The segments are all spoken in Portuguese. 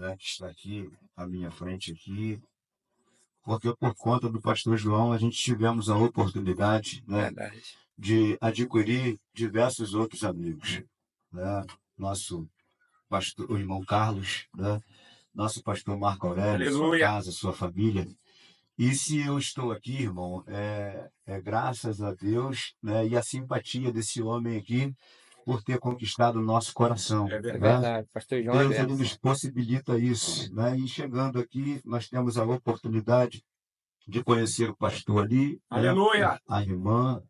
né, que está aqui à minha frente aqui, porque por conta do pastor João a gente tivemos a oportunidade, né, Verdade. de adquirir diversos outros amigos, né? Nosso pastor, o irmão Carlos, né? Nosso pastor Marco Aurélio, sua Aleluia. casa, sua família. E se eu estou aqui, irmão, é graças a Deus, né, e a simpatia desse homem aqui por ter conquistado o nosso coração. É né? verdade. Verdade, pastor João é Deus ele benção. nos possibilita isso, né? E chegando aqui, nós temos a oportunidade de conhecer o pastor ali, né? Aleluia. A irmã,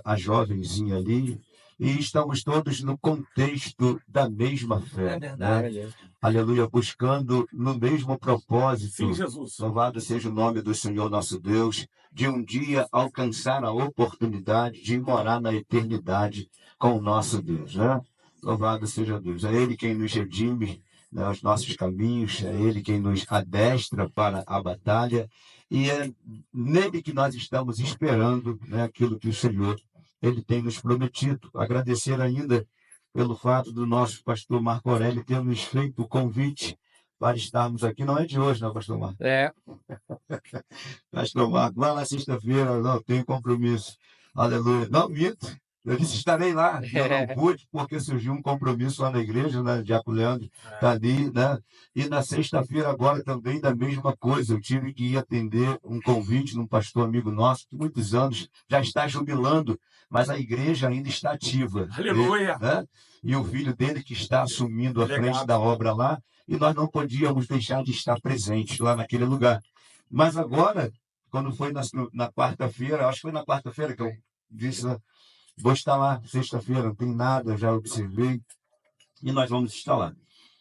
a jovenzinha ali, e estamos todos no contexto da mesma fé, É né? verdade. Glória a Deus. Aleluia, buscando no mesmo propósito. Sim, Jesus. Louvado seja o nome do Senhor nosso Deus, de um dia alcançar a oportunidade de morar na eternidade com o nosso Deus, né? Louvado seja Deus. É Ele quem nos redime, né, os nossos caminhos, é Ele quem nos adestra para a batalha, e é nele que nós estamos esperando, né, aquilo que o Senhor Ele tem nos prometido. Agradecer ainda pelo fato do nosso pastor Marco Aurélio ter nos feito o convite para estarmos aqui. Não é de hoje, não, pastor Marco? É, Pastor Marco, lá na sexta-feira, não, tenho compromisso. Aleluia. Não, minto. Eu disse, estarei lá. E eu não pude, porque surgiu um compromisso lá na igreja, né? O Diácono Leandro está ali, né? E na sexta-feira agora também da mesma coisa. Eu tive que ir atender um convite de um pastor amigo nosso, que muitos anos já está jubilando, mas a igreja ainda está ativa. Aleluia. Né? E o filho dele que está assumindo a frente Delegado. da obra lá, e nós não podíamos deixar de estar presentes lá naquele lugar. Mas agora, quando foi na quarta-feira, acho que foi na quarta-feira que eu disse, vou estar lá sexta-feira, não tem nada, já observei, e nós vamos estar lá.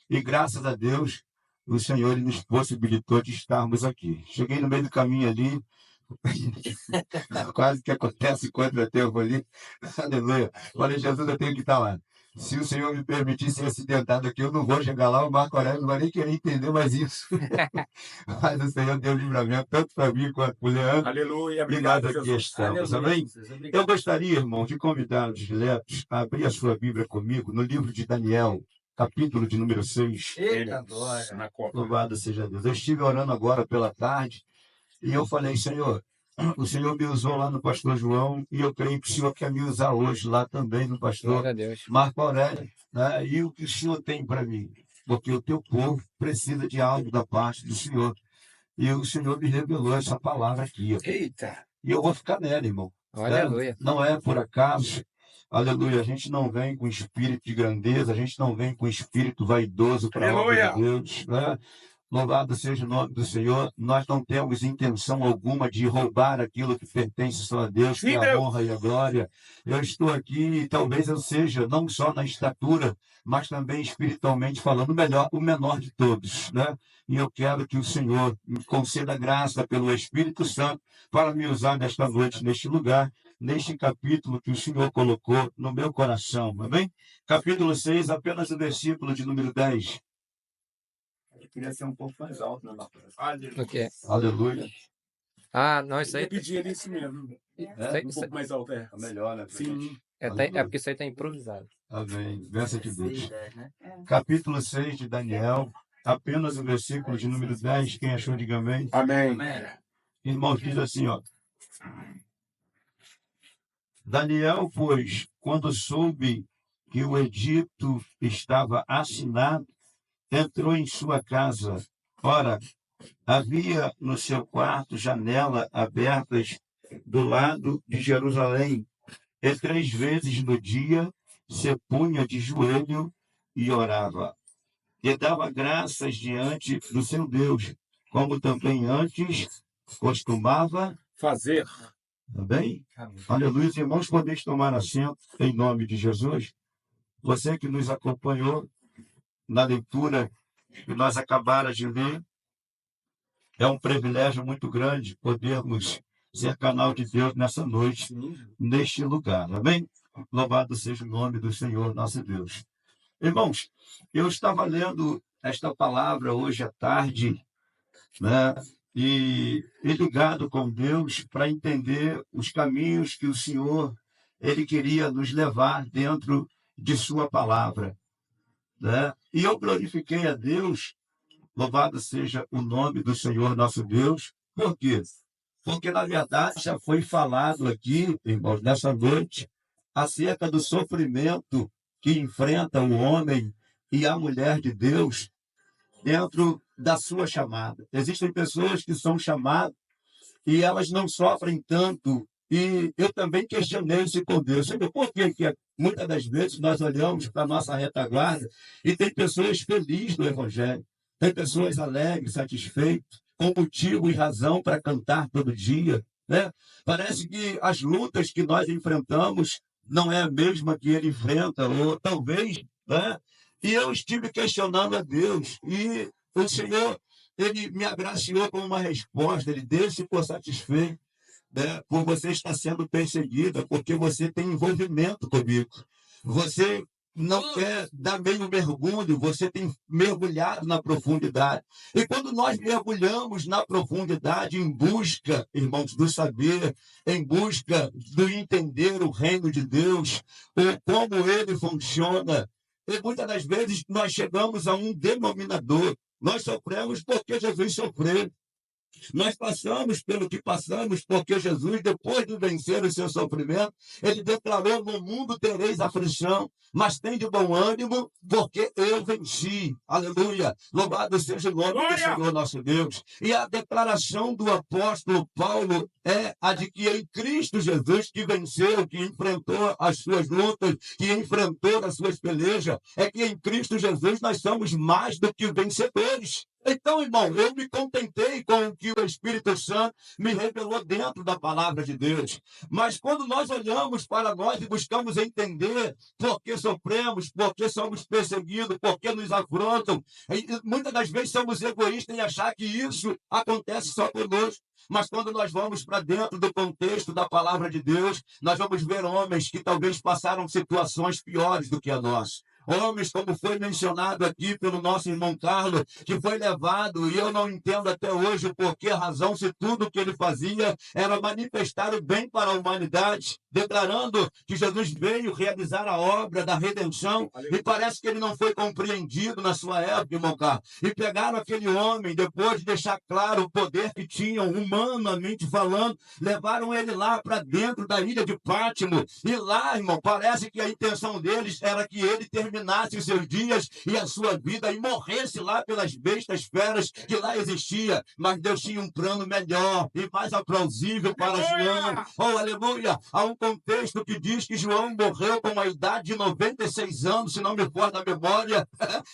E graças a Deus, o Senhor ele nos possibilitou de estarmos aqui. Cheguei no meio do caminho ali, quase que acontece contra-tempo ali, aleluia. Falei, Jesus, eu tenho que estar lá. Se o Senhor me permitir ser acidentado aqui, eu não vou chegar lá, o Marco Aurélio não vai nem querer entender mais isso. Mas o Senhor deu livramento, tanto para mim quanto para o Leandro. Aleluia. E Obrigado, nós aqui Jesus. estamos, Aleluia, amém? Jesus. Obrigado. Eu gostaria, irmão, de convidar os diletos a abrir a sua Bíblia comigo no livro de Daniel, capítulo de número 6. Eita, glória. Na copa. Louvado seja Deus. Eu estive orando agora pela tarde e eu falei, Senhor, o Senhor me usou lá no pastor João e eu creio que o Senhor quer me usar hoje lá também no pastor glória a Deus. Marco Aurélio, né? E o que o Senhor tem para mim? Porque o teu povo precisa de algo da parte do Senhor. E o Senhor me revelou essa palavra aqui. Ó. Eita. E eu vou ficar nela, irmão. Né? Aleluia. Não é por acaso. Aleluia. A gente não vem com espírito de grandeza, a gente não vem com espírito vaidoso para a obra de Deus. Né? Louvado seja o nome do Senhor. Nós não temos intenção alguma de roubar aquilo que pertence só a Deus, que é a honra e a glória. Eu estou aqui e talvez eu seja, não só na estatura, mas também espiritualmente falando, o menor de todos. Né? E eu quero que o Senhor me conceda graça pelo Espírito Santo para me usar nesta noite, neste lugar, neste capítulo que o Senhor colocou no meu coração. Amém? Capítulo 6, apenas o versículo de número 10. Eu queria ser um pouco mais alto, né, Marcos? O quê? Aleluia. Ah, não, isso Eu aí. pedi ele isso mesmo. Um pouco mais alto, é. Melhor, né? Sim. É porque isso aí tá improvisado. Amém. Bênção de Deus. Capítulo 6 de Daniel, apenas o versículo de número 10. Quem achou, diga amém. Amém. Irmão, diz assim, ó. Daniel, pois, quando soube que o edito estava assinado, entrou em sua casa. Ora, havia no seu quarto janela abertas do lado de Jerusalém, e 3 vezes no dia se punha de joelho e orava. E dava graças diante do seu Deus, como também antes costumava fazer. Também? Aleluia. Irmãos, podeis tomar assento em nome de Jesus. Você que nos acompanhou na leitura que nós acabamos de ler, é um privilégio muito grande podermos ser canal de Deus nessa noite, neste lugar. Amém? Louvado seja o nome do Senhor, nosso Deus. Irmãos, eu estava lendo esta palavra hoje à tarde, né? E ligado com Deus para entender os caminhos que o Senhor ele queria nos levar dentro de sua palavra, né? E eu glorifiquei a Deus Louvado seja o nome do Senhor nosso Deus. Por quê? Porque, na verdade, já foi falado aqui, irmãos, nessa noite, acerca do sofrimento que enfrenta o homem e a mulher de Deus dentro da sua chamada. Existem pessoas que são chamadas e elas não sofrem tanto. E eu também questionei isso com Deus. Sabe por quê? Que muitas das vezes nós olhamos para a nossa retaguarda e tem pessoas felizes no Evangelho, tem pessoas alegres, satisfeitas, com motivo e razão para cantar todo dia, né? Parece que as lutas que nós enfrentamos não é a mesma que ele enfrenta, ou talvez, né? E eu estive questionando a Deus, e o Senhor, ele me agraciou com uma resposta, ele deu-se por satisfeito, né, por você estar sendo perseguida, porque você tem envolvimento comigo. Você não quer dar meio mergulho, você tem mergulhado na profundidade. E quando nós mergulhamos na profundidade em busca, irmãos, do saber, em busca do entender o reino de Deus, ou como ele funciona, e muitas das vezes nós chegamos a um denominador. Nós sofremos porque Jesus sofreu. Nós passamos pelo que passamos porque Jesus, depois de vencer o seu sofrimento, ele declarou: no mundo tereis aflição, mas tem de bom ânimo, porque eu venci. Aleluia! Louvado seja o nome do Senhor nosso Deus. E a declaração do apóstolo Paulo é a de que em Cristo Jesus, que venceu, que enfrentou as suas lutas, que enfrentou as suas pelejas, é que em Cristo Jesus nós somos mais do que vencedores. Então, irmão, eu me contentei com o que o Espírito Santo me revelou dentro da palavra de Deus. Mas quando nós olhamos para nós e buscamos entender por que sofremos, por que somos perseguidos, por que nos afrontam, muitas das vezes somos egoístas em achar que isso acontece só conosco. Mas quando nós vamos para dentro do contexto da palavra de Deus, nós vamos ver homens que talvez passaram situações piores do que a nossa. Homens, como foi mencionado aqui pelo nosso irmão Carlos, que foi levado, e eu não entendo até hoje por que razão, se tudo o que ele fazia era manifestar o bem para a humanidade, declarando que Jesus veio realizar a obra da redenção, e parece que ele não foi compreendido na sua época, irmão Carlos. E pegaram aquele homem, depois de deixar claro o poder que tinham, humanamente falando, levaram ele lá para dentro da ilha de Pátimo, e lá, irmão, parece que a intenção deles era que ele terminasse os seus dias e a sua vida e morresse lá pelas bestas feras que lá existia. Mas Deus tinha um plano melhor e mais aplausível para João. Oh, aleluia! Há um contexto que diz que João morreu com uma idade de 96 anos, se não me falha a memória,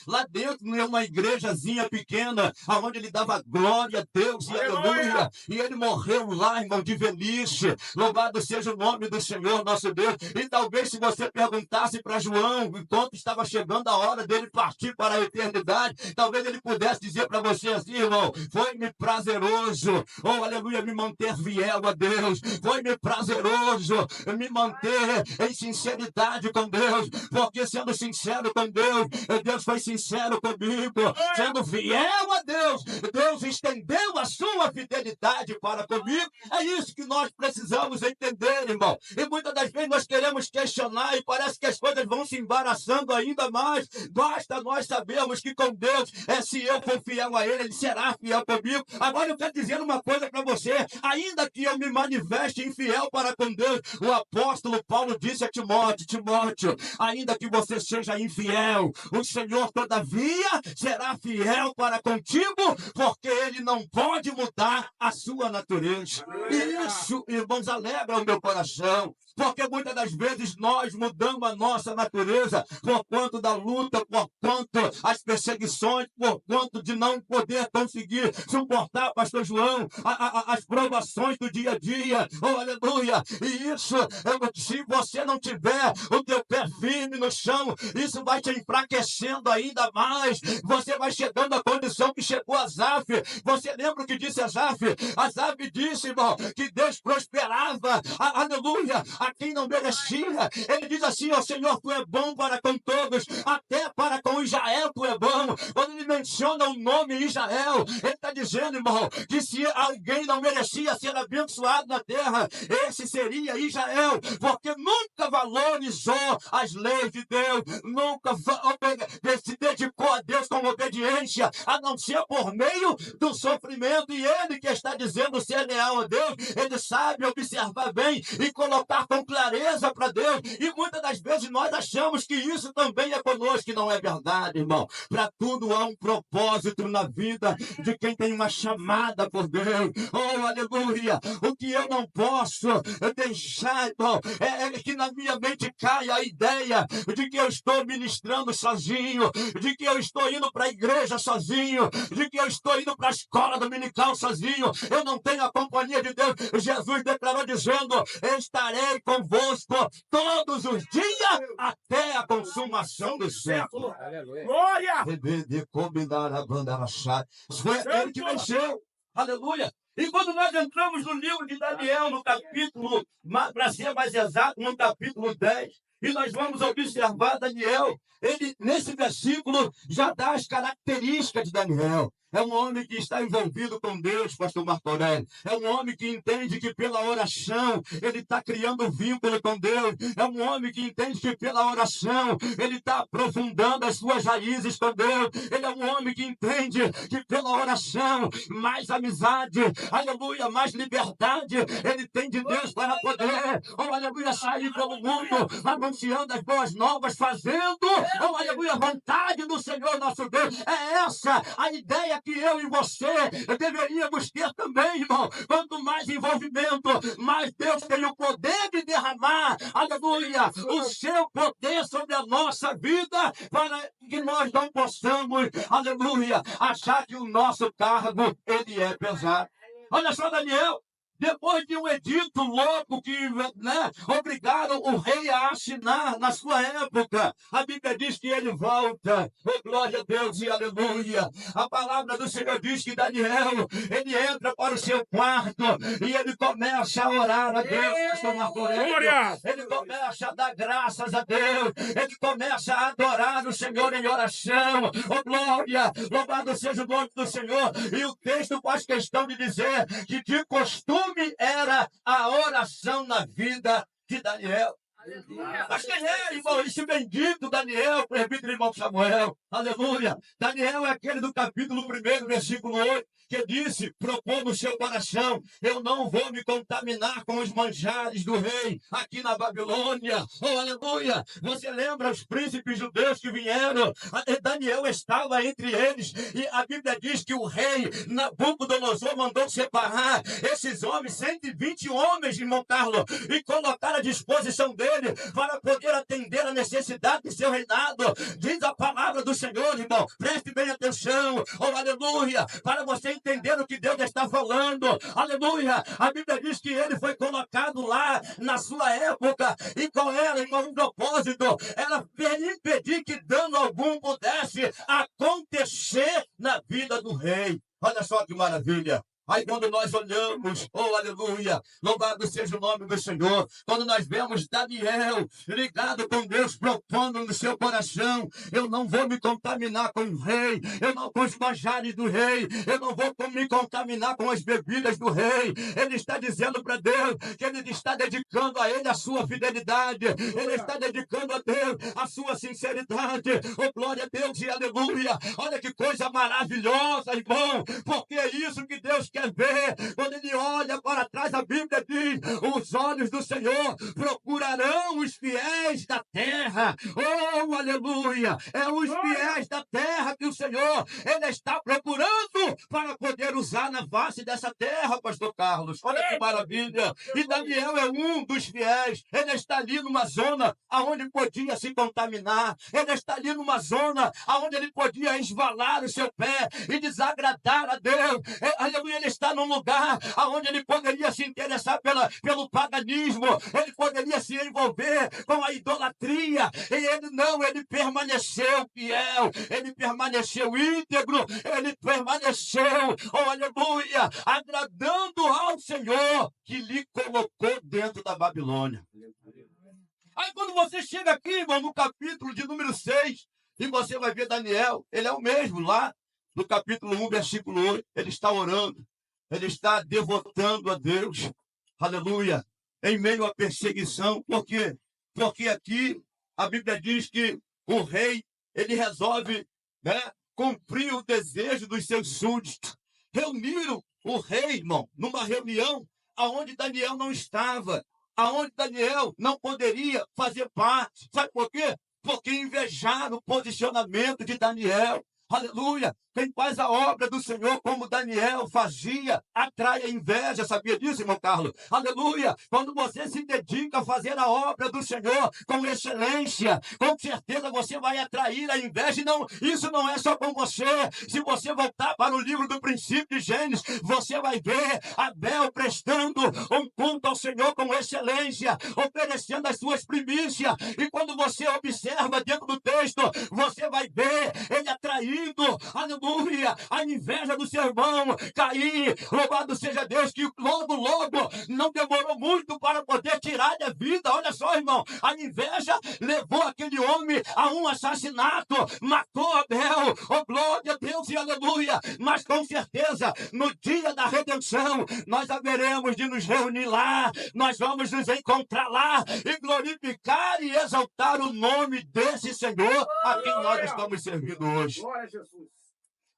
lá dentro de uma igrejazinha pequena, onde ele dava glória a Deus e aleluia. E ele morreu lá, irmão, de velhice. Louvado seja o nome do Senhor nosso Deus. E talvez se você perguntasse para João, enquanto estava chegando a hora dele partir para a eternidade, talvez ele pudesse dizer para você assim: irmão, foi-me prazeroso, oh aleluia, me manter fiel a Deus, foi-me prazeroso me manter em sinceridade com Deus, porque sendo sincero com Deus, Deus foi sincero comigo, sendo fiel a Deus, Deus estendeu a sua fidelidade para comigo. É isso que nós precisamos entender, irmão. E muitas das vezes nós queremos questionar e parece que as coisas vão se embaraçando ainda mais. Basta nós sabermos que com Deus, se eu for fiel a Ele, Ele será fiel comigo. Agora eu quero dizer uma coisa para você: ainda que eu me manifeste infiel para com Deus, o apóstolo Paulo disse a Timóteo: Timóteo, ainda que você seja infiel, o Senhor todavia será fiel para contigo, porque Ele não pode mudar a sua natureza. E isso, irmãos, alegra o meu coração, porque muitas das vezes nós mudamos a nossa natureza por conta da luta, por conta das perseguições, por conta de não poder conseguir suportar, pastor João, as provações do dia a dia. Oh, aleluia! E isso, se você não tiver o teu pé firme no chão, isso vai te enfraquecendo ainda mais. Você vai chegando à condição que chegou Asaf. Você lembra o que disse Asaf? Asaf disse, irmão, que Deus prosperava, aleluia, a quem não merecia. Ele diz assim, ó Senhor, tu é bom para com todos, até para com Israel tu é bom. Quando ele menciona o nome Israel, ele está dizendo, irmão, que se alguém não merecia ser abençoado na terra, esse seria Israel, porque nunca valorizou as leis de Deus, nunca se dedicou a Deus com obediência, a não ser por meio do sofrimento. E ele que está dizendo ser leal a Deus, ele sabe observar bem e colocar com clareza para Deus. E muitas das vezes nós achamos que isso também é conosco, que não é verdade, irmão. Para tudo há um propósito na vida de quem tem uma chamada por Deus. Oh, aleluia! O que eu não posso deixar, irmão, é que na minha mente caia a ideia de que eu estou ministrando sozinho, de que eu estou indo para a igreja sozinho, de que eu estou indo para a escola dominical sozinho. Eu não tenho a companhia de Deus. Jesus declarou dizendo: estarei convosco todos os dias até a consumação do século. Glória! Foi ele que venceu. Aleluia! E quando nós entramos no livro de Daniel, no capítulo, para ser mais exato, no capítulo 10, e nós vamos observar Daniel, ele, nesse versículo, já dá as características de Daniel. É um homem que está envolvido com Deus, pastor Marco Aurélio. É um homem que entende que pela oração ele está criando um vínculo com Deus. É um homem que entende que pela oração ele está aprofundando as suas raízes com Deus. Ele é um homem que entende que pela oração mais amizade, aleluia, mais liberdade ele tem de Deus para poder, oh, aleluia, sair pelo mundo anunciando as boas novas, fazendo, oh, aleluia, a vontade do Senhor nosso Deus. É essa a ideia que eu e você deveríamos ter também, irmão. Quanto mais envolvimento, mais Deus tem o poder de derramar, aleluia, o seu poder sobre a nossa vida, para que nós não possamos, aleluia, achar que o nosso cargo, ele é pesado. Olha só, Daniel, depois de um edito louco que, obrigaram o rei a assinar na sua época, a Bíblia diz que ele volta. Oh, glória a Deus e aleluia. A palavra do Senhor diz que Daniel, ele entra para o seu quarto e ele começa a orar a Deus. Ele começa a dar graças a Deus. Ele começa a adorar o Senhor em oração. Oh, glória! Louvado seja o nome do Senhor. E o texto faz questão de dizer que de costume era a oração na vida de Daniel. Aleluia. Mas quem é, irmão, esse bendito Daniel, presbítero irmão Samuel? Aleluia. Daniel é aquele do capítulo 1, versículo 8, que disse, propôs no seu coração: eu não vou me contaminar com os manjares do rei aqui na Babilônia. Oh, aleluia. Você lembra os príncipes judeus que vieram? Daniel estava entre eles, e a Bíblia diz que o rei Nabucodonosor mandou separar esses homens, 120 homens, irmão Carlos, e colocar à disposição dele para poder atender a necessidade do seu reinado. Diz a palavra do Senhor, irmão, preste bem atenção, oh, aleluia, para você entender o que Deus está falando, aleluia. A Bíblia diz que ele foi colocado lá na sua época, e com ela, com um propósito, era impedir que dano algum pudesse acontecer na vida do rei. Olha só que maravilha. Aí quando nós olhamos, oh, aleluia, louvado seja o nome do Senhor, quando nós vemos Daniel ligado com Deus, propondo no seu coração: eu não vou me contaminar com o rei, eu não com os manjares do rei, eu não vou me contaminar com as bebidas do rei. Ele está dizendo para Deus que ele está dedicando a ele a sua fidelidade, ele está dedicando a Deus a sua sinceridade. Oh, glória a Deus e aleluia. Olha que coisa maravilhosa, irmão, porque é isso que Deus quer ver. Quando ele olha para trás, a Bíblia diz: os olhos do Senhor procurarão os fiéis da terra. Oh, aleluia. É os fiéis da terra que o Senhor, ele está procurando para poder usar na face dessa terra, pastor Carlos. Olha que maravilha. E Daniel é um dos fiéis. Ele está ali numa zona aonde podia se contaminar. Ele está ali numa zona aonde ele podia esvalar o seu pé e desagradar a Deus. Aleluia. Ele está num lugar onde ele poderia se interessar pelo paganismo, ele poderia se envolver com a idolatria, e ele permaneceu fiel, ele permaneceu íntegro, ele permaneceu obedeceu, oh aleluia, agradando ao Senhor que lhe colocou dentro da Babilônia. Aí quando você chega aqui, irmão, no capítulo de número 6, e você vai ver Daniel, ele é o mesmo lá, no capítulo 1, versículo 8, ele está orando, ele está devotando a Deus, aleluia, em meio à perseguição. Por quê? Porque aqui a Bíblia diz que o rei, ele resolve, né, cumprir o desejo dos seus súditos. Reuniram o rei, irmão, numa reunião aonde Daniel não estava, aonde Daniel não poderia fazer parte. Sabe por quê? Porque invejaram o posicionamento de Daniel. Aleluia! Quem faz a obra do Senhor como Daniel fazia, atrai a inveja. Sabia disso, irmão Carlos? Aleluia! Quando você se dedica a fazer a obra do Senhor com excelência, com certeza você vai atrair a inveja. E não, isso não é só com você. Se você voltar para o livro do princípio de Gênesis, você vai ver Abel prestando um culto ao Senhor com excelência, oferecendo as suas primícias. E quando você observa dentro do texto, você vai ver ele atraindo, aleluia, a inveja do seu irmão Caim. Louvado seja Deus, que logo não demorou muito para poder tirar a vida. Olha só, irmão, a inveja levou aquele homem a um assassinato, matou Abel. Oh, glória a Deus e aleluia. Mas com certeza, no dia da redenção, nós haveremos de nos reunir lá, nós vamos nos encontrar lá e glorificar e exaltar o nome desse Senhor a quem nós estamos servindo hoje.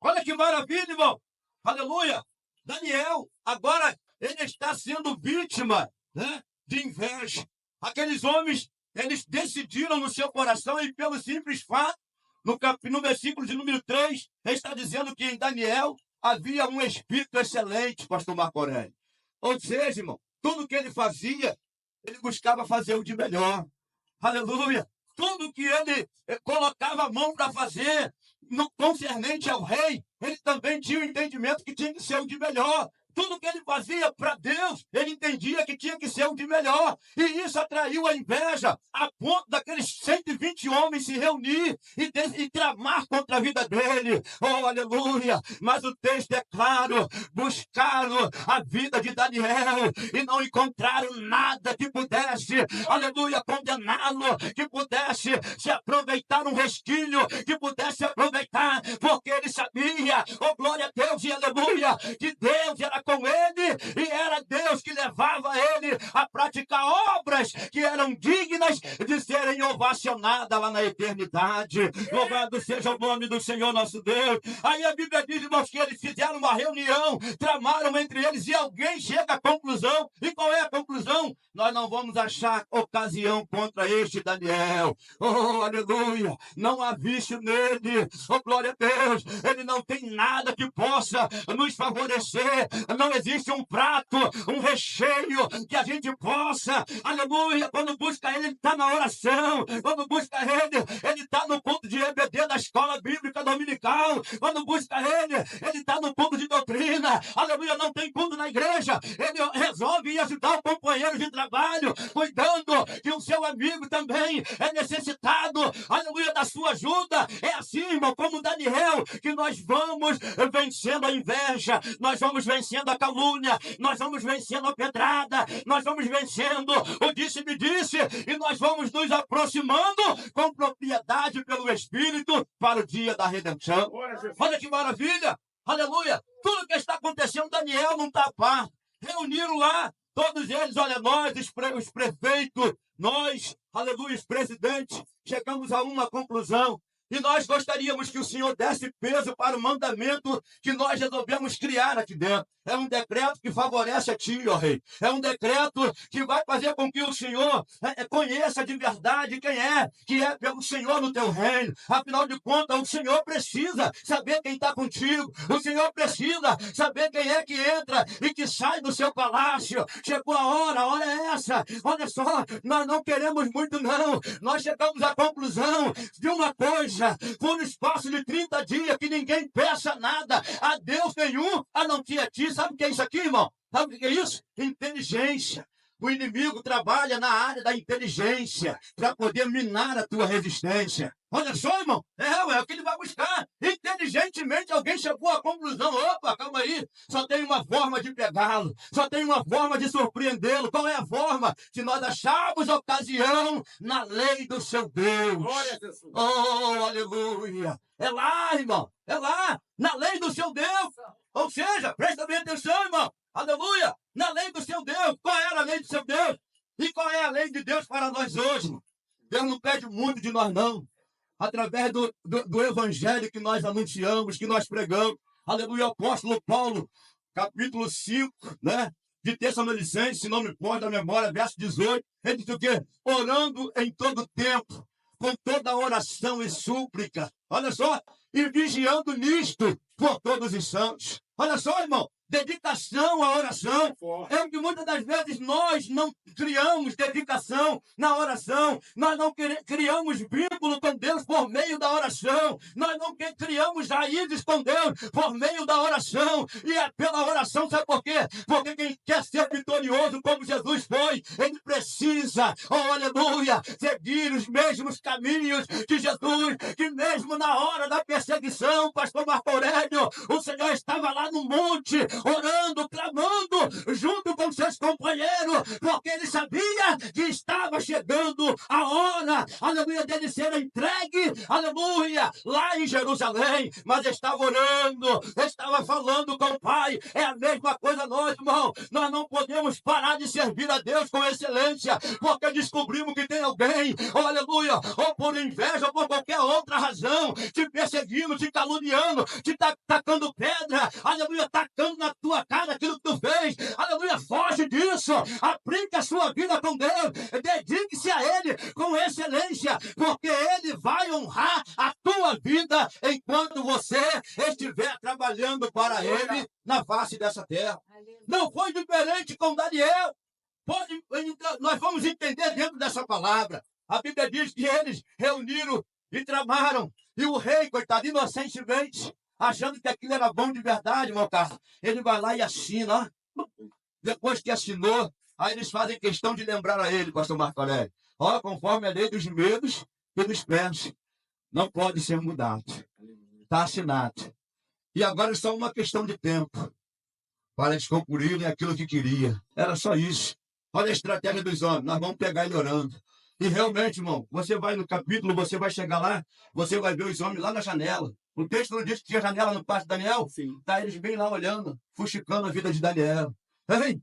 Olha que maravilha, irmão. Aleluia. Daniel, agora ele está sendo vítima, né, de inveja. Aqueles homens, eles decidiram no seu coração, e pelo simples fato, no versículo de número 3, está dizendo que em Daniel havia um espírito excelente, pastor Marco Aurélio. Ou seja, irmão, tudo que ele fazia, ele buscava fazer o de melhor. Aleluia. Tudo que ele colocava a mão para fazer, no concernente ao rei, ele também tinha o entendimento que tinha que ser o de melhor. Tudo que ele fazia para Deus, ele entendia que tinha que ser o de melhor. E isso atraiu a inveja, a ponto daqueles 120 homens se reunir e tramar contra a vida dele. Oh, aleluia! Mas o texto é claro, buscaram a vida de Daniel e não encontraram nada que pudesse, aleluia, condená-lo, que pudesse se aproveitar um resquício, que pudesse aproveitar, porque ele sabia, oh, glória a Deus e aleluia, que Deus era com ele, e era Deus que levava ele a praticar obras que eram dignas de serem ovacionadas lá na eternidade. Louvado seja o nome do Senhor nosso Deus. Aí a Bíblia diz, irmãos, que eles fizeram uma reunião, tramaram entre eles, e alguém chega à conclusão. E qual é a conclusão? Nós não vamos achar ocasião contra este Daniel. Oh, aleluia! Não há vício nele. Oh, glória a Deus! Ele não tem nada que possa nos favorecer. Não existe um prato, um recheio que a gente possa, aleluia, quando busca ele está na oração, quando busca ele está no culto de EBD da escola bíblica dominical, quando busca ele está no culto de doutrina, aleluia, não tem culto na igreja, ele resolve ir ajudar o companheiro de trabalho, cuidando que o seu amigo também é necessitado, aleluia, da sua ajuda. É assim, irmão, como Daniel, que nós vamos vencendo a inveja, nós vamos vencendo a calúnia, nós vamos vencendo a pedrada, nós vamos vencendo o disse-me-disse, e nós vamos nos aproximando com propriedade pelo Espírito para o dia da redenção. Olha que maravilha, aleluia, tudo que está acontecendo, Daniel não está a par. Reuniram lá, todos eles, olha, nós, os prefeitos, nós, aleluia, os presidentes, chegamos a uma conclusão. E nós gostaríamos que o Senhor desse peso para o mandamento que nós resolvemos criar aqui dentro. É um decreto que favorece a ti, ó rei. É um decreto que vai fazer com que o Senhor conheça de verdade quem é, que é pelo Senhor no teu reino. Afinal de contas, o Senhor precisa saber quem está contigo. O Senhor precisa saber quem é que entra e que sai do seu palácio. Chegou a hora é essa. Olha só, nós não queremos muito não. Nós chegamos à conclusão de uma coisa. Por um espaço de 30 dias que ninguém peça nada a Deus nenhum, a não ser a ti. Sabe o que é isso aqui, irmão? Sabe o que é isso? Inteligência. O inimigo trabalha na área da inteligência para poder minar a tua resistência. Olha só, irmão, é o que ele vai buscar. Inteligentemente alguém chegou à conclusão, opa, calma aí, só tem uma forma de pegá-lo, só tem uma forma de surpreendê-lo. Qual é a forma? Se nós acharmos ocasião na lei do seu Deus. Glória a Jesus. Oh, aleluia. É lá, irmão, é lá, na lei do seu Deus. Ou seja, presta bem atenção, irmão, aleluia, na lei do seu Deus. Qual era a lei do seu Deus? E qual é a lei de Deus para nós hoje? Deus não pede muito de nós, não. Através do evangelho que nós anunciamos, que nós pregamos. Aleluia, apóstolo Paulo, capítulo 5, né? De Tessalonicenses, se não me pode da memória, verso 18. Ele diz o quê? Orando em todo tempo, com toda oração e súplica. Olha só, e vigiando nisto por todos os santos. Olha só, irmão, dedicação à oração. É que muitas das vezes nós não criamos dedicação na oração. Nós não criamos vínculo com Deus por meio da oração. Nós não criamos raízes com Deus por meio da oração. E é pela oração, sabe por quê? Porque quem quer ser vitorioso como Jesus foi, ele precisa, oh aleluia, seguir os mesmos caminhos de Jesus, que mesmo na hora da perseguição, pastor Marco Aurélio, o Senhor estava lá no monte, orando, clamando, junto com seus companheiros, porque ele sabia que estava chegando a hora, aleluia, dele ser entregue, aleluia, lá em Jerusalém, mas estava orando, estava falando com o Pai. É a mesma coisa nós, irmão, nós não podemos parar de servir a Deus com excelência, porque descobrimos que tem alguém, oh, aleluia, ou por inveja, ou por qualquer outra razão, te perseguindo, te caluniando, te tacando pedra, aleluia, tacando na tua cara aquilo que tu fez, aleluia, foge disso, aplique a sua vida com Deus, dedique-se a Ele com excelência, porque Ele vai honrar a tua vida enquanto você estiver trabalhando para Ele na face dessa terra. Não foi diferente com Daniel. Nós vamos entender dentro dessa palavra. A Bíblia diz que eles reuniram e tramaram, e o rei, coitado, inocentemente, achando que aquilo era bom de verdade, meu caro, ele vai lá e assina, ó. Depois que assinou, aí eles fazem questão de lembrar a ele, pastor Marco Aurélio, ó, conforme a lei dos medos e dos pés, não pode ser mudado, está assinado. E agora é só uma questão de tempo para eles concluírem aquilo que queria. Era só isso. Olha a estratégia dos homens, nós vamos pegar ele orando. E realmente, irmão, você vai no capítulo, você vai chegar lá, você vai ver os homens lá na janela. O texto não diz que tinha janela no quarto de Daniel? Sim. Tá eles bem lá olhando, fuxicando a vida de Daniel. Vem,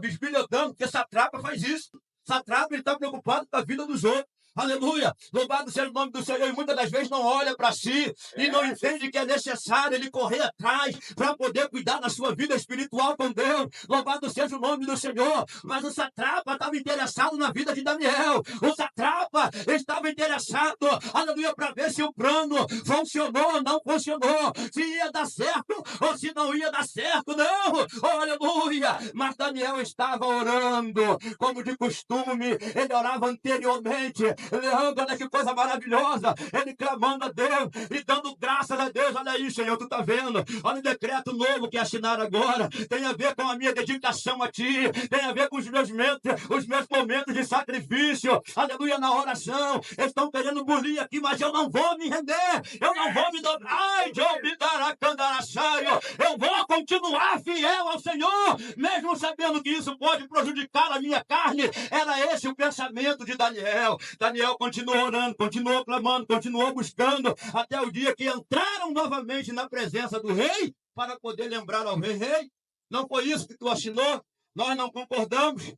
bisbilhotando, porque satrapa faz isso. Satrapa, ele está preocupado com a vida dos outros. Aleluia, louvado seja o nome do Senhor. E muitas das vezes não olha para si e não entende que é necessário ele correr atrás para poder cuidar da sua vida espiritual com Deus. Louvado seja o nome do Senhor. Mas o satrapa estava interessado na vida de Daniel. O satrapa estava interessado, aleluia, para ver se o plano funcionou ou não funcionou, se ia dar certo ou se não ia dar certo, não. Oh, aleluia. Mas Daniel estava orando como de costume. Ele orava anteriormente. Leandro, olha que coisa maravilhosa, ele clamando a Deus e dando graças a Deus. Olha aí, Senhor, tu tá vendo? Olha o decreto novo que assinaram agora, tem a ver com a minha dedicação a ti, tem a ver com os meus momentos de sacrifício, aleluia, na oração. Eles estão querendo bulir aqui, mas eu não vou me render, eu não vou me dobrar. Ai, eu vou continuar fiel ao Senhor, mesmo sabendo que isso pode prejudicar a minha carne. Era esse o pensamento de Daniel. Daniel continuou orando, continuou clamando, continuou buscando, até o dia que entraram novamente na presença do rei, para poder lembrar ao rei: rei, não foi isso que tu assinou? Nós não concordamos.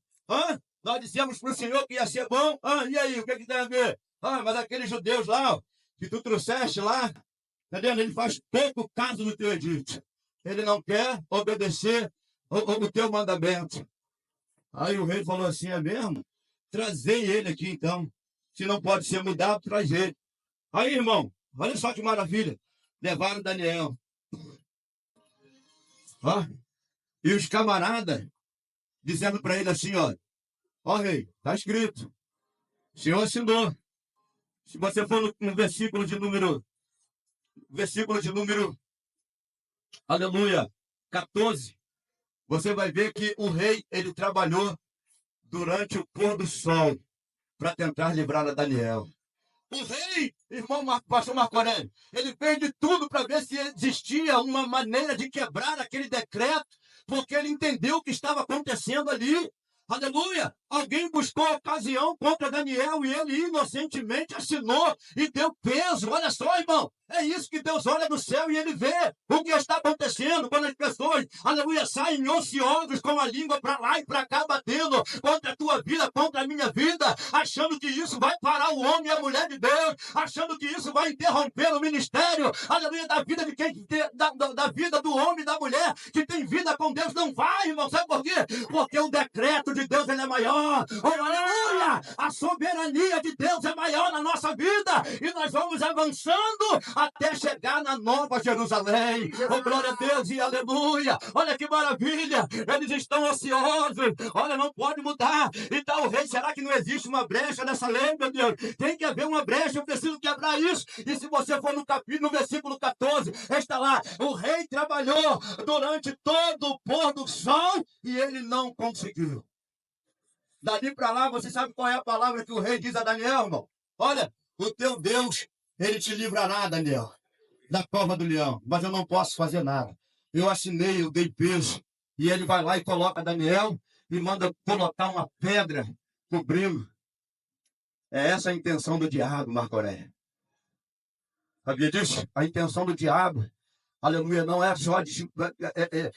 Nós dissemos para o Senhor que ia ser bom. E aí, o que tem a ver? Mas aqueles judeus lá, ó, que tu trouxeste lá, entendendo? Ele faz pouco caso do teu edito. Ele não quer obedecer o teu mandamento. Aí o rei falou assim: é mesmo? Trazei ele aqui então. Se não pode ser mudado, traz ele. Aí, irmão, olha só que maravilha. Levaram Daniel. E os camaradas dizendo para ele assim: ó rei, está escrito, o Senhor assinou. Se você for no versículo de número, aleluia, 14, você vai ver que o rei, ele trabalhou durante o pôr do sol para tentar livrar a Daniel. O rei, irmão pastor Marco Aurélio, ele fez de tudo para ver se existia uma maneira de quebrar aquele decreto, porque ele entendeu o que estava acontecendo ali. Aleluia! Alguém buscou a ocasião contra Daniel e ele inocentemente assinou e deu peso. Olha só, irmão, é isso que Deus olha do céu e ele vê o que está acontecendo quando as pessoas, aleluia, saem ociosos com a língua para lá e para cá batendo contra a tua vida, contra a minha vida, achando que isso vai parar o homem e a mulher de Deus, achando que isso vai interromper o ministério, aleluia, da vida de quem da vida do homem e da mulher que tem vida com Deus. Não vai, irmão, sabe por quê? Porque o decreto de Deus, ele é maior. Oh, aleluia! A soberania de Deus é maior na nossa vida e nós vamos avançando até chegar na Nova Jerusalém. Oh, glória a Deus e aleluia! Olha que maravilha! Eles estão ociosos. Olha, não pode mudar. Então, o rei, será que não existe uma brecha nessa lei, meu Deus? Tem que haver uma brecha, eu preciso quebrar isso. E se você for no versículo 14, está lá: o rei trabalhou durante todo o pôr do sol e ele não conseguiu. Dali para lá, você sabe qual é a palavra que o rei diz a Daniel, irmão? Olha, o teu Deus, ele te livrará, Daniel, da cova do leão, mas eu não posso fazer nada. Eu assinei, eu dei peso, e ele vai lá e coloca Daniel e manda colocar uma pedra cobrindo. É essa a intenção do diabo, Marco Aurélio. Sabia disso? A intenção do diabo, aleluia, não é só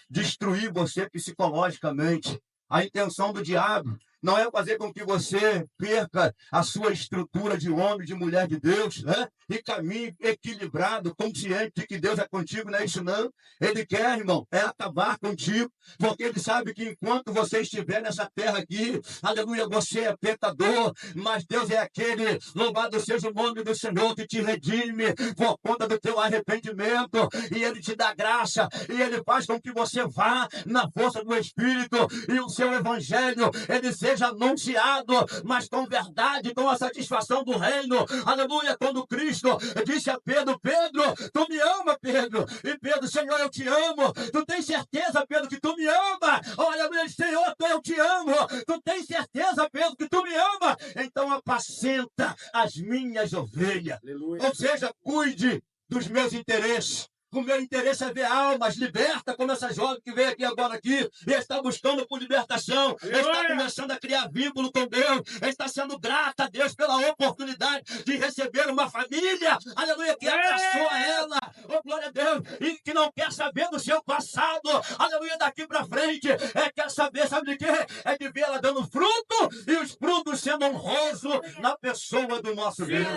destruir você psicologicamente. A intenção do diabo não é fazer com que você perca a sua estrutura de homem, de mulher de Deus, né? E caminhe equilibrado, consciente de que Deus é contigo, não é isso não. Ele quer, irmão, é acabar contigo, porque ele sabe que enquanto você estiver nessa terra aqui, aleluia, você é pecador, mas Deus é aquele, louvado seja o nome do Senhor, que te redime por conta do teu arrependimento, e ele te dá graça, e ele faz com que você vá na força do Espírito, e o seu evangelho, ele seja anunciado, mas com verdade, com a satisfação do reino. Aleluia, quando Cristo disse a Pedro: Pedro, tu me ama, Pedro? E Pedro: Senhor, eu te amo. Tu tens certeza, Pedro, que tu me ama? Olha, Senhor, eu te amo. Tu tens certeza, Pedro, que tu me ama? Então apacenta as minhas ovelhas. Aleluia. Ou seja, cuide dos meus interesses. O meu interesse é ver almas libertas, como essa jovem que veio aqui agora e está buscando por libertação, está começando a criar vínculo com Deus, está sendo grata a Deus pela oportunidade de receber uma família, aleluia, que abraçou a ela, oh glória a Deus, e que não quer saber do seu passado, aleluia, daqui para frente, quer saber, sabe de quê? É de ver ela dando fruto, e os frutos sendo honrosos na pessoa do nosso Deus.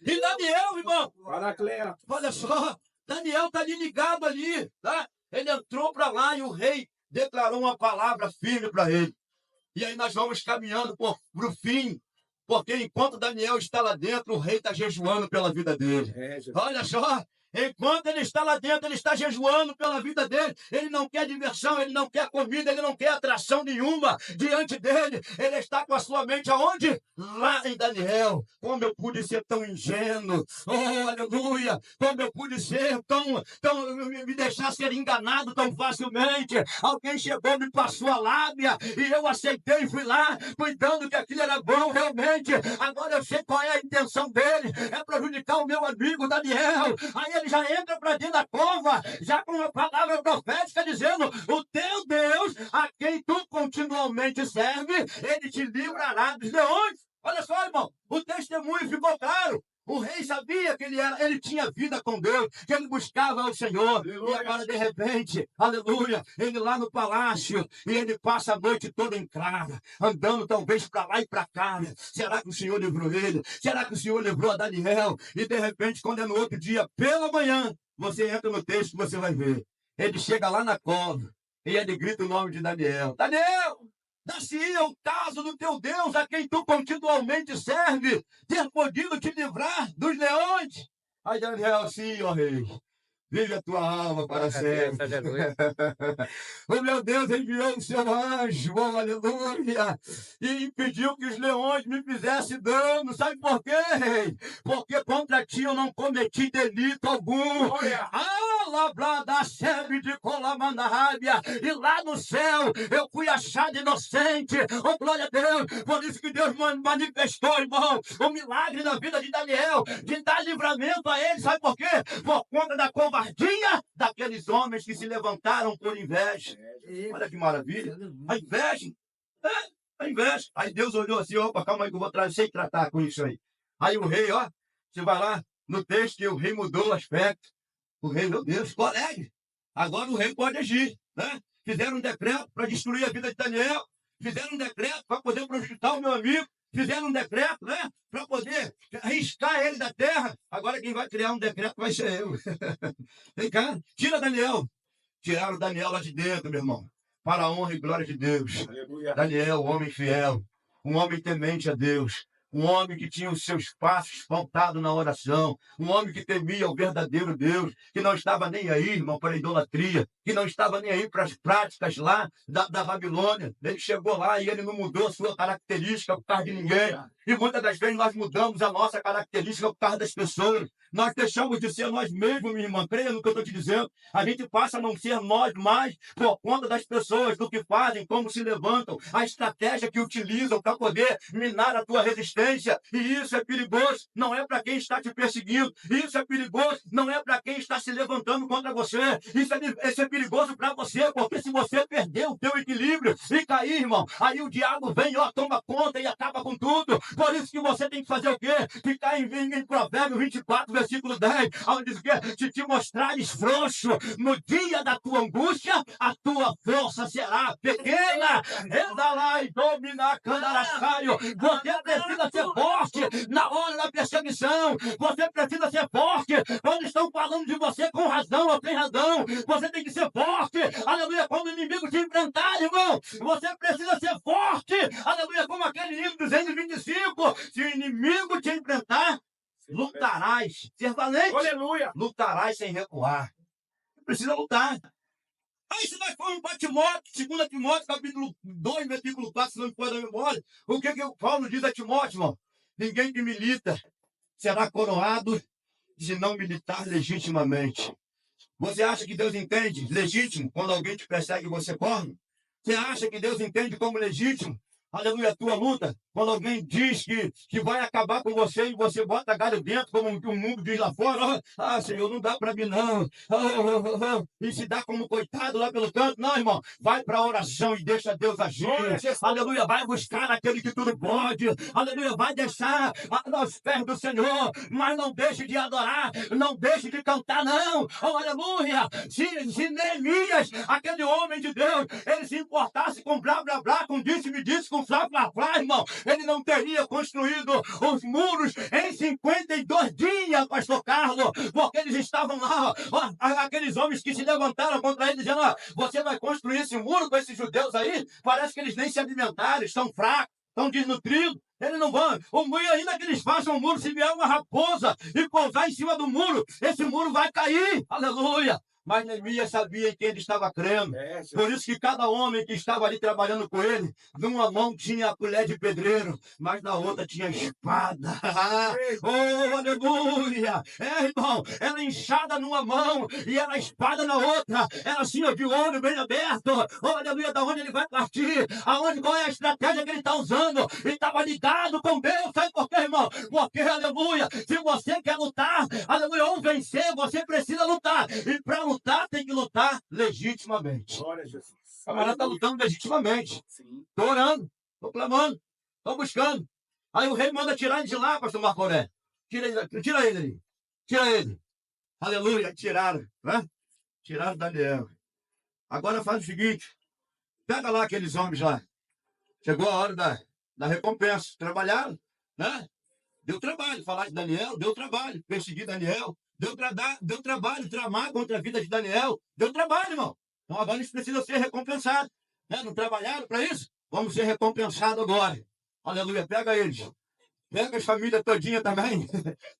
E Daniel, irmão, olha só, Daniel está ali ligado ali, tá? Ele entrou para lá e o rei declarou uma palavra firme para ele. E aí nós vamos caminhando para o fim, porque enquanto Daniel está lá dentro, o rei está jejuando pela vida dele. Olha só, enquanto ele está lá dentro, ele está jejuando pela vida dele. Ele não quer diversão, ele não quer comida, ele não quer atração nenhuma diante dele. Ele está com a sua mente aonde? Lá em Daniel. Como eu pude ser tão ingênuo. Oh, aleluia. Como eu pude ser me deixar ser enganado tão facilmente. Alguém chegou, me passou a lábia e eu aceitei e fui lá, cuidando que aquilo era bom realmente. Agora eu sei qual é a intenção dele. É prejudicar o meu amigo Daniel. Aí ele já entra para dentro da cova, já com uma palavra profética dizendo: o teu Deus, a quem tu continuamente serve, ele te livrará dos leões. Olha só, irmão, o testemunho ficou claro. O rei sabia que ele tinha vida com Deus, que ele buscava o Senhor. Aleluia. E agora, de repente, aleluia, ele lá no palácio, e ele passa a noite toda em claro, andando talvez para lá e para cá. Será que o Senhor livrou ele? Será que o Senhor livrou a Daniel? E de repente, quando é no outro dia, pela manhã, você entra no texto, você vai ver. Ele chega lá na cova, e ele grita o nome de Daniel: Daniel! Dá-se-ia o caso do teu Deus, a quem tu continuamente serve, ter podido te livrar dos leões. Aí Daniel: sim, ó rei, vive a tua alma para sempre. O meu Deus enviou o seu anjo, oh, aleluia, e impediu que os leões me fizessem dano. Sabe por quê, rei? Porque contra menti, eu não cometi delito algum. Labrada sebe de colamandábia, e lá no céu eu fui achado inocente. Oh, glória a Deus. Por isso que Deus manifestou, irmão, o milagre na vida de Daniel, de dar livramento a ele. Sabe por quê? Por conta da covardia daqueles homens que se levantaram por inveja. Olha que maravilha. A inveja. A inveja. Aí Deus olhou assim: opa, calma aí que eu vou sei tratar com isso aí. Aí o rei, ó, você vai lá no texto que o rei mudou o aspecto. O rei, meu Deus, ficou alegre. Agora o rei pode agir, né? Fizeram um decreto para destruir a vida de Daniel. Fizeram um decreto para poder prostituir o meu amigo. Fizeram um decreto, né? Para poder arriscar ele da terra. Agora quem vai criar um decreto vai ser eu. Vem cá, tira Daniel. Tiraram Daniel lá de dentro, meu irmão. Para a honra e glória de Deus. Aleluia. Daniel, um homem fiel. Um homem temente a Deus. Um homem que tinha os seus passos pautados na oração. Um homem que temia o verdadeiro Deus. Que não estava nem aí, irmão, para a idolatria. Que não estava nem aí para as práticas lá da Babilônia. Ele chegou lá e ele não mudou a sua característica por causa de ninguém. E muitas das vezes nós mudamos a nossa característica por causa das pessoas. Nós deixamos de ser nós mesmos, minha irmã. Creia no que eu estou te dizendo. A gente passa a não ser nós mais por conta das pessoas, do que fazem, como se levantam, a estratégia que utilizam para poder minar a tua resistência. E isso é perigoso. Não é para quem está te perseguindo. Isso é perigoso. Não é para quem está se levantando contra você. Isso é perigoso para você, porque se você perder o teu equilíbrio e cair, irmão, aí o diabo vem, ó, toma conta e acaba com tudo. Por isso que você tem que fazer o quê? Ficar em Provérbios 24, versículo 10, onde diz que se te mostrares frouxo no dia da tua angústia, a tua força será pequena. Exalar e dominar candaracário. Você precisa ser forte na hora da perseguição. Você precisa ser forte quando estão falando de você com razão ou sem razão. Você tem que ser forte. Aleluia. Quando o inimigo te enfrentar, irmão, você precisa ser forte. Aleluia. Como aquele livro 225. Se o inimigo te enfrentar, lutarás. Ser valente. Aleluia. Lutarás sem recuar. Precisa lutar. Aí se nós formos para Timóteo, 2 Timóteo, capítulo 2, versículo 4, se não me for da memória, o que o Paulo diz a Timóteo, irmão? Ninguém que milita será coroado se não militar legitimamente. Você acha que Deus entende legítimo quando alguém te persegue e você corre? Você acha que Deus entende como legítimo? Aleluia, a tua luta. Quando alguém diz que vai acabar com você e você bota galho dentro, como o mundo diz lá fora. Ah, Senhor, não dá para mim não. E se dá como coitado lá pelo canto. Não, irmão. Vai para a oração e deixa Deus agir. Aleluia, vai buscar aquele que tudo pode. Aleluia, vai deixar aos pés do Senhor. Mas não deixe de adorar. Não deixe de cantar, não. Oh, aleluia. Se Neemias, aquele homem de Deus, ele se importasse com blá, blá, blá, com disse-me disse, com flá, flá, flá, irmão, ele não teria construído os muros em 52 dias, pastor Carlos, porque eles estavam lá, ó, aqueles homens que se levantaram contra ele, dizendo, ó, você vai construir esse muro com esses judeus aí? Parece que eles nem se alimentaram, estão fracos, estão desnutridos. Eles não vão. O muro, ainda que eles façam um muro, se vier uma raposa e pousar em cima do muro, esse muro vai cair. Aleluia. Mas Neemias sabia em quem ele estava crendo. Por isso que cada homem que estava ali trabalhando com ele, numa mão tinha a colher de pedreiro, mas na outra tinha a espada. Oh, aleluia! Irmão, ela enxada numa mão e ela espada na outra. Ela assim, ó, de olho bem aberto. Oh, aleluia, da onde ele vai partir? Qual é a estratégia que ele está usando? Ele estava ligado com Deus. Sabe por quê, irmão? Porque, aleluia, se você quer lutar, aleluia, ou vencer, você precisa lutar. E para lutar, tem que lutar legitimamente. Glória a Jesus. O camarada está lutando legitimamente. Estou orando, estou clamando, estou buscando. Aí o rei manda tirar ele de lá, pastor Marco Aurélio. Tira ele ali. Tira ele. Aleluia. Tiraram, né? Tiraram Daniel. Agora faz o seguinte. Pega lá aqueles homens lá. Chegou a hora da recompensa. Trabalharam, né? Deu trabalho. Falar de Daniel, deu trabalho. Perseguir Daniel. Deu trabalho tramar contra a vida de Daniel. Deu trabalho, irmão. Então agora eles precisam ser recompensados. Né? Não trabalharam para isso? Vamos ser recompensados agora. Aleluia. Pega eles. Pega as famílias todinha também.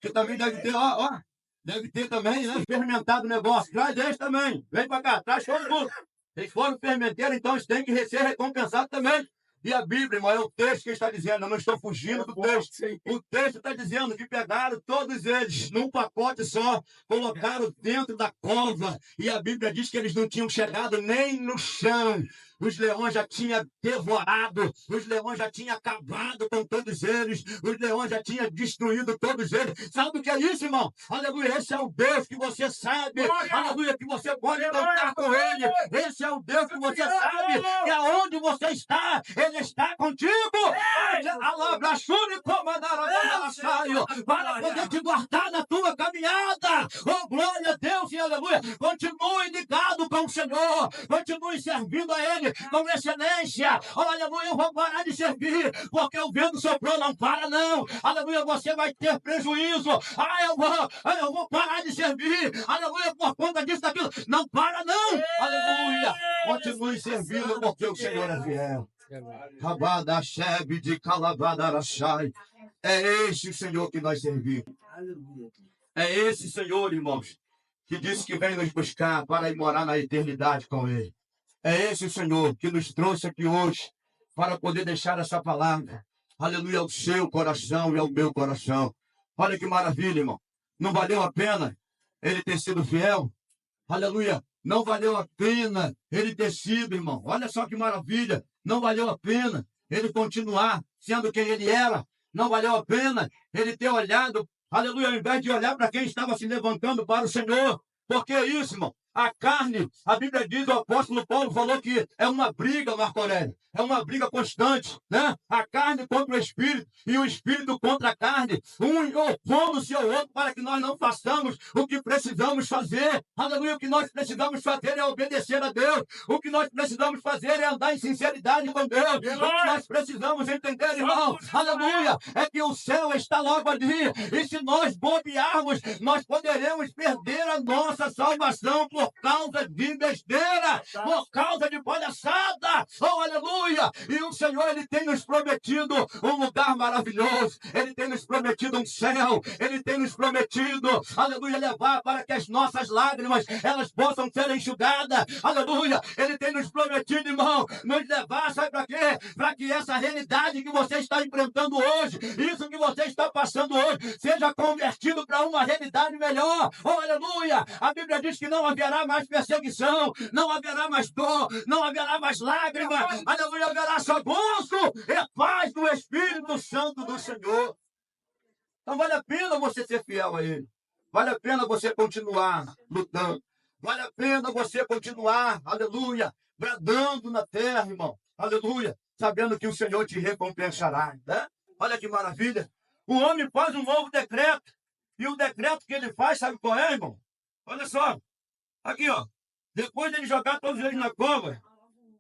Que também deve ter, ó. Deve ter também, né? Fermentado o negócio. Traz eles também. Vem para cá. Traz todo mundo. Eles foram fermenteiros, então eles têm que ser recompensados também. E a Bíblia, irmão, é o texto que está dizendo, eu não estou fugindo do texto. O texto está dizendo que pegaram todos eles num pacote só, colocaram dentro da cova, e a Bíblia diz que eles não tinham chegado nem no chão. Os leões já tinham devorado, os leões já tinham acabado com todos eles, os leões já tinham destruído todos eles. Sabe o que é isso, irmão? Aleluia, esse é o Deus que você sabe, aleluia, que você pode contar com ele. Esse é o Deus que você sabe, que aonde você está, ele está contigo. Para poder te guardar na tua caminhada. Oh, glória a Deus e aleluia. Continue ligado com o Senhor, continue servindo a ele com excelência. Aleluia, eu vou parar de servir, porque o vento soprou, não para não. Aleluia, você vai ter prejuízo. Eu vou parar de servir. Aleluia, por conta disso, daquilo. Não para não. Aleluia, continue servindo, porque o Senhor é fiel. Rabada, Shebe de Calabadarachai. É este o Senhor que nós servimos. É esse Senhor, irmãos, que disse que vem nos buscar para ir morar na eternidade com ele. É esse o Senhor que nos trouxe aqui hoje para poder deixar essa palavra. Aleluia, ao seu coração e ao meu coração. Olha que maravilha, irmão. Não valeu a pena ele ter sido fiel? Aleluia. Não valeu a pena ele ter sido, irmão. Olha só que maravilha. Não valeu a pena ele continuar sendo quem ele era. Não valeu a pena ele ter olhado, aleluia, ao invés de olhar para quem estava se levantando para o Senhor. Por que isso, irmão? A carne, a Bíblia diz, o apóstolo Paulo falou que é uma briga, Marco Aurélio. É uma briga constante, né? A carne contra o Espírito e o Espírito contra a carne. Um opondo-se ao outro para que nós não façamos o que precisamos fazer. Aleluia, o que nós precisamos fazer é obedecer a Deus. O que nós precisamos fazer é andar em sinceridade com Deus. O que nós precisamos entender, irmão, aleluia, é que o céu está logo ali. E se nós bobearmos, nós poderemos perder a nossa salvação por causa de besteira, por causa de palhaçada. Oh, aleluia! E o Senhor, ele tem nos prometido um lugar maravilhoso. Ele tem nos prometido um céu. Ele tem nos prometido, aleluia, levar para que as nossas lágrimas, elas possam ser enxugadas. Aleluia. Ele tem nos prometido, irmão, nos levar, sabe para quê? Para que essa realidade que você está enfrentando hoje, isso que você está passando hoje, seja convertido para uma realidade melhor. Oh, aleluia. A Bíblia diz que não haverá mais perseguição, não haverá mais dor, não haverá mais lágrimas. Aleluia, haverá só gozo e paz do Espírito Santo do Senhor. Então vale a pena você ser fiel a Ele. Vale a pena você continuar lutando. Vale a pena você continuar, aleluia, bradando na terra, irmão. Aleluia, sabendo que o Senhor te recompensará, né? Olha que maravilha. O homem faz um novo decreto. E o decreto que ele faz, sabe qual é, irmão? Olha só. Aqui, ó. Depois de ele jogar todos eles na cova,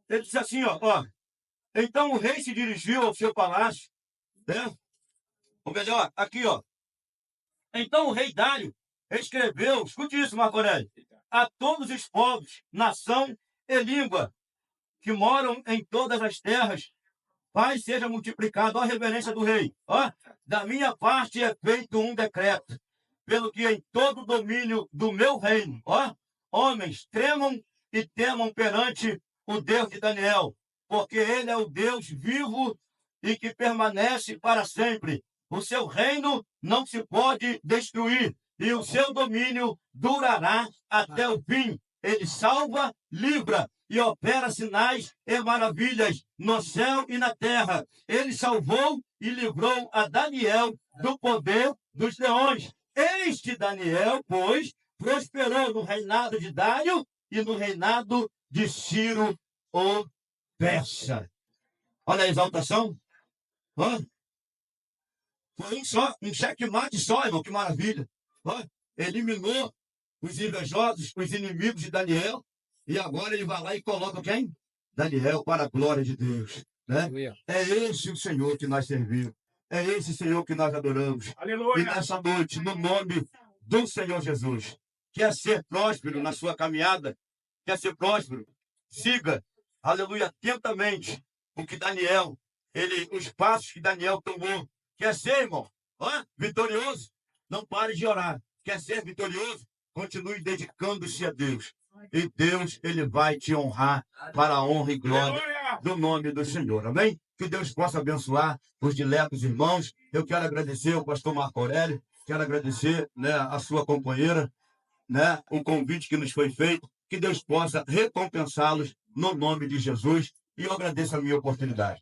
ele disse assim, ó. Então o rei se dirigiu ao seu palácio, né? Ou melhor, aqui, ó. Então o rei Dário escreveu, escute isso, Marco Aurélio, a todos os povos, nação e língua que moram em todas as terras, paz seja multiplicado, ó, a reverência do rei. Ó, da minha parte é feito um decreto, pelo que em todo o domínio do meu reino, ó, homens tremam e temam perante o Deus de Daniel, porque ele é o Deus vivo e que permanece para sempre. O seu reino não se pode destruir e o seu domínio durará até o fim. Ele salva, livra e opera sinais e maravilhas no céu e na terra. Ele salvou e livrou a Daniel do poder dos leões. Este Daniel, pois, prosperou no reinado de Dário e no reinado de Ciro o Persa. Olha a exaltação. Foi um checkmate só, irmão, que maravilha. Eliminou os invejosos, os inimigos de Daniel, e agora ele vai lá e coloca quem? Daniel, para a glória de Deus. Né? É esse o Senhor que nós servimos. É esse Senhor que nós adoramos. Aleluia. E nessa noite, no nome do Senhor Jesus, quer ser próspero na sua caminhada, quer ser próspero, siga, aleluia, atentamente o que Daniel, os passos que Daniel tomou. Quer ser, irmão, vitorioso? Não pare de orar. Quer ser vitorioso? Continue dedicando-se a Deus. E Deus, ele vai te honrar para a honra e glória do nome do Senhor. Amém? Que Deus possa abençoar os diletos irmãos. Eu quero agradecer ao pastor Marco Aurélio, quero agradecer, né, a sua companheira, né, o convite que nos foi feito. Que Deus possa recompensá-los no nome de Jesus. E eu agradeço a minha oportunidade.